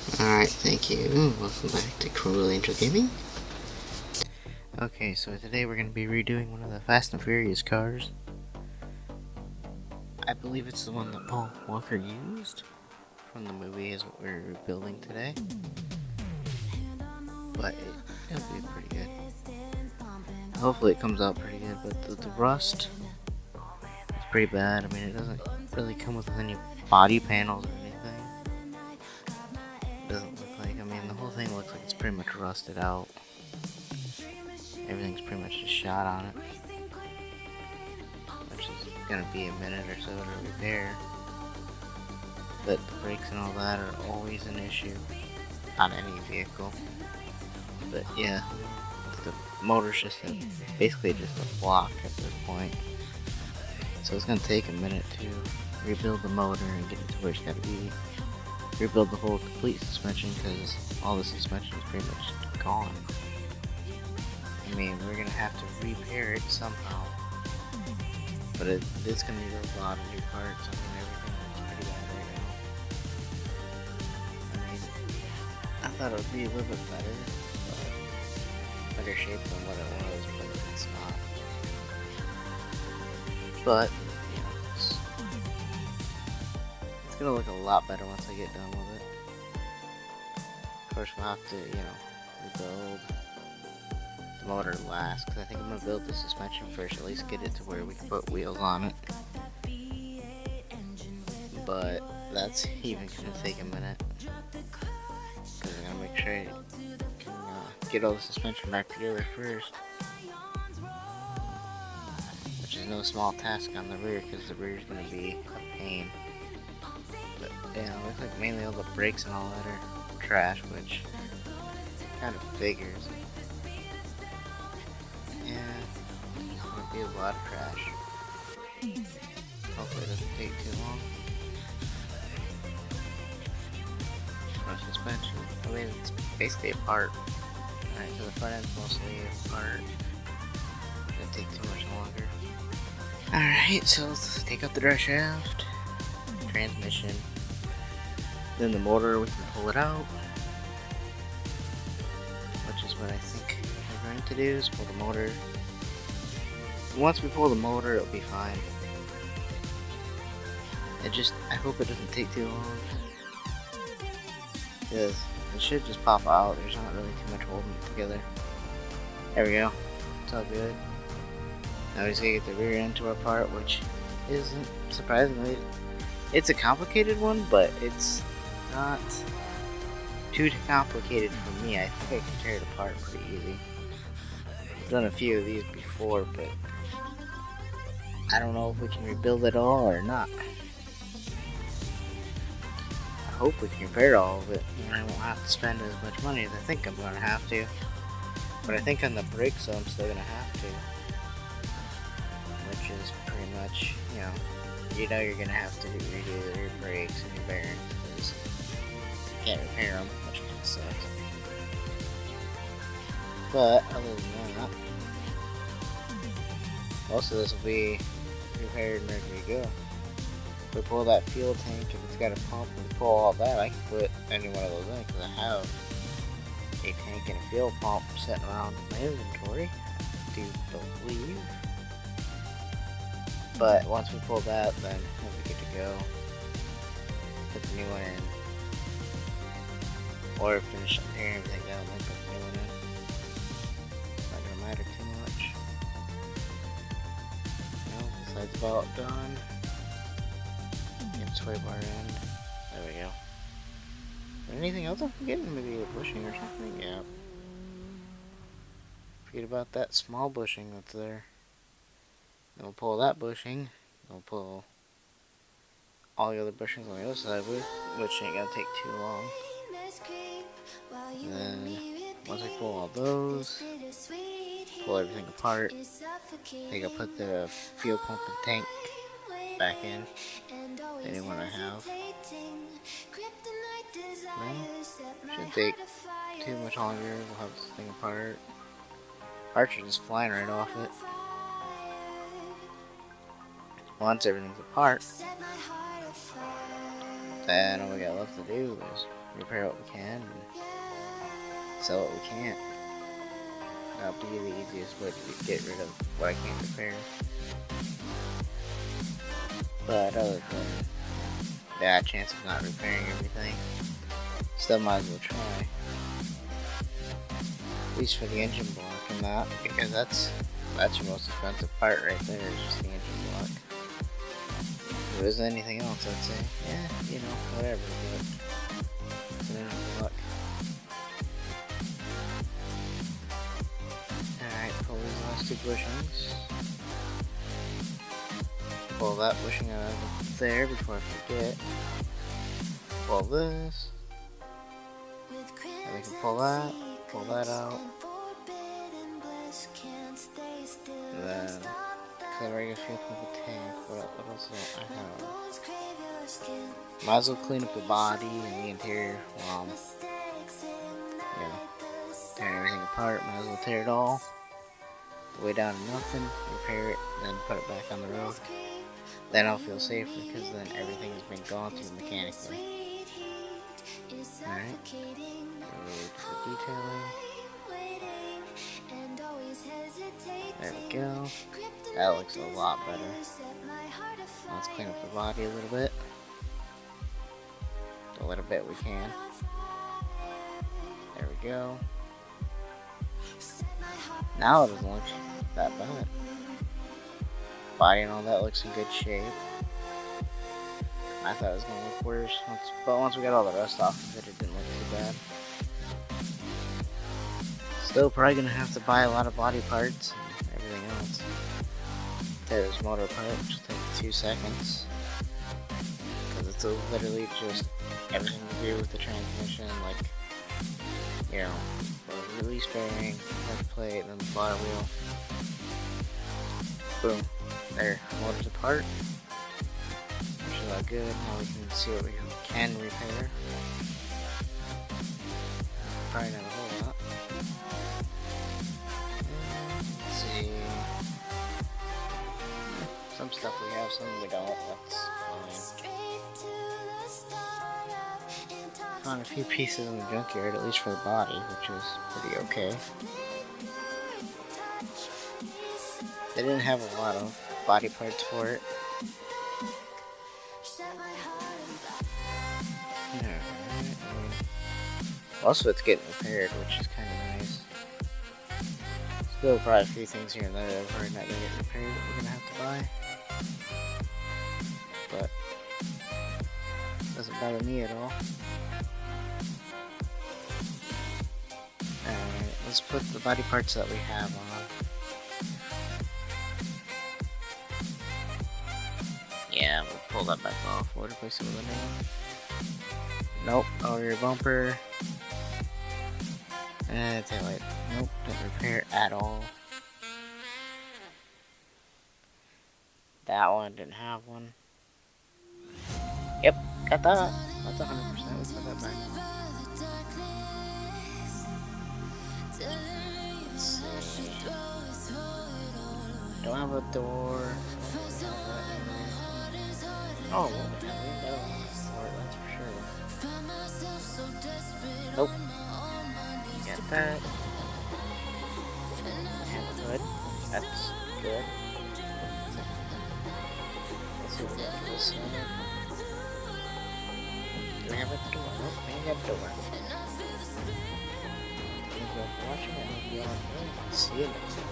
Alright, thank you. Welcome back to Cruel Angel Gaming. Okay, so today we're going to be redoing one of the Fast and Furious cars. I believe it's the one that Paul Walker used from the movie is what we're building today. But it'll be pretty good. Hopefully it comes out pretty good, but the rust is pretty bad. I mean, it doesn't really come with any body panels or anything. It doesn't look like, I mean, the whole thing looks like it's pretty much rusted out. Everything's pretty much just shot on it, which is gonna be a minute or so to repair. But the brakes and all that are always an issue on any vehicle. But yeah, the motor's just basically just a block at this point. So it's gonna take a minute to rebuild the motor and get it to where it's gotta be. Rebuild the whole complete suspension because all the suspension is pretty much gone. I mean, we're gonna have to repair it somehow. But it's gonna need a lot of new parts. I mean, everything looks pretty bad right now. I mean, I thought it would be a little bit better, but better shape than what it was, but it's not. But, you know, it's gonna look a lot better once I get done with it. Of course, we'll have to, rebuild the motor last, because I think I'm going to build the suspension first, at least get it to where we can put wheels on it. But that's even going to take a minute, because I'm going to make sure I can get all the suspension back together first, which is no small task on the rear, because the rear is going to be a pain. But yeah, it looks like mainly all the brakes and all that are trash, which kind of figures. Yeah, it's gonna be a lot of trash. Hopefully it doesn't take too long. For suspension, I mean it's basically a part. Alright, so the front end's mostly a part. It's gonna take too much longer. Alright, so let's take out the drive shaft, transmission, then the motor, we can pull it out. Which is what I think we're going to do, is pull the motor. Once we pull the motor, it'll be fine. I hope it doesn't take too long. Because it should just pop out, there's not really too much holding it together. There we go, it's all good. Now we just gotta get the rear end to our part, which isn't, surprisingly, it's a complicated one, but it's not too complicated for me. I think I can tear it apart pretty easy. I've done a few of these before, but I don't know if we can rebuild it all or not. I hope we can repair all of it, and I won't have to spend as much money as I think I'm going to have to. But I think on the brakes, I'm still going to have to. Which is pretty much, you're going to have to redo your brakes and your bearings, because you can't repair them, which kind of sucks. But other than that, most of this will be repaired and ready to go. If we pull that fuel tank, if it's got a pump, and pull all that, I can put any one of those in, because I have a tank and a fuel pump sitting around in my inventory, I do believe. But once we pull that, then we'll be good to go. Put the new one in. Or finish tearing everything down, then put the new one in. Not gonna matter too much. This side's about done. Get sway bar in. There we go. Anything else I'm forgetting? Maybe a bushing or something? Yeah. Forget about that small bushing that's there. Then we'll pull that bushing. Then we'll pull all the other bushings on the other side, which ain't gonna take too long. And then once I pull all those, pull everything apart, I think I'll put the fuel pump and tank back in. The new one I have. Well, shouldn't take too much longer. We'll have this thing apart. Parts are just flying right off it. Once everything's apart, Then all we got left to do is repair what we can and sell what we can't. That'll be the easiest way to get rid of what I can't repair. But other than that chance of not repairing everything, still might as well try. At least for the engine block and that, because that's your most expensive part right there, is just the engine block. If there was anything else, I'd say, yeah, you know, whatever, but it's an engine block. Alright, pull these last two bushings. Pull that bushing out of there before I forget. Pull this. And we can pull that out. And then clean regular fuel pump and tank. What else do I have? Might as well clean up the body and the interior while I'm, you know, tearing everything apart. Might as well tear it all the way down to nothing, repair it, then put it back on the road. Then I'll feel safer because then everything has been gone through mechanically. Alright, go to the detailing. There we go. That looks a lot better. Let's clean up the body a little bit. The little bit we can. There we go. Now it doesn't look that bad. Body and all that looks in good shape. I thought it was going to look worse, but once we got all the rust off of it, it didn't look too bad. Still probably going to have to buy a lot of body parts and everything else. Tear this motor apart, which will take 2 seconds. Because it's literally just everything to do with the transmission, like, you know, the release bearing, clutch plate, and then the flywheel. Boom. There, motor's apart. Which is all good. Now we can see what we can repair. Probably not a whole lot. Let's see. Some stuff we have, some we don't. That's fine. Found a few pieces in the junkyard, at least for the body, which is pretty okay. They didn't have a lot of body parts for it. Most of it's getting repaired, which is kind of nice. Still probably a few things here and there that are probably not going to get repaired that we're going to have to buy. But doesn't bother me at all. Alright, let's put the body parts that we have on. Yeah, we'll pull that back off. We'll replace it with a new one. Nope, over your bumper. And taillight. Nope, didn't repair at all. That one didn't have one. Yep, got that. That's 100%. Let's put that back. Let's see. Don't have a door. Oh, well, we got one that's for sure. Nope. Get that. Have a hood. That's good. Let's see what we got for this side. Do we have a door? Nope, we ain't got a door. Thank you all for watching. I hope you all enjoyed. See you next time.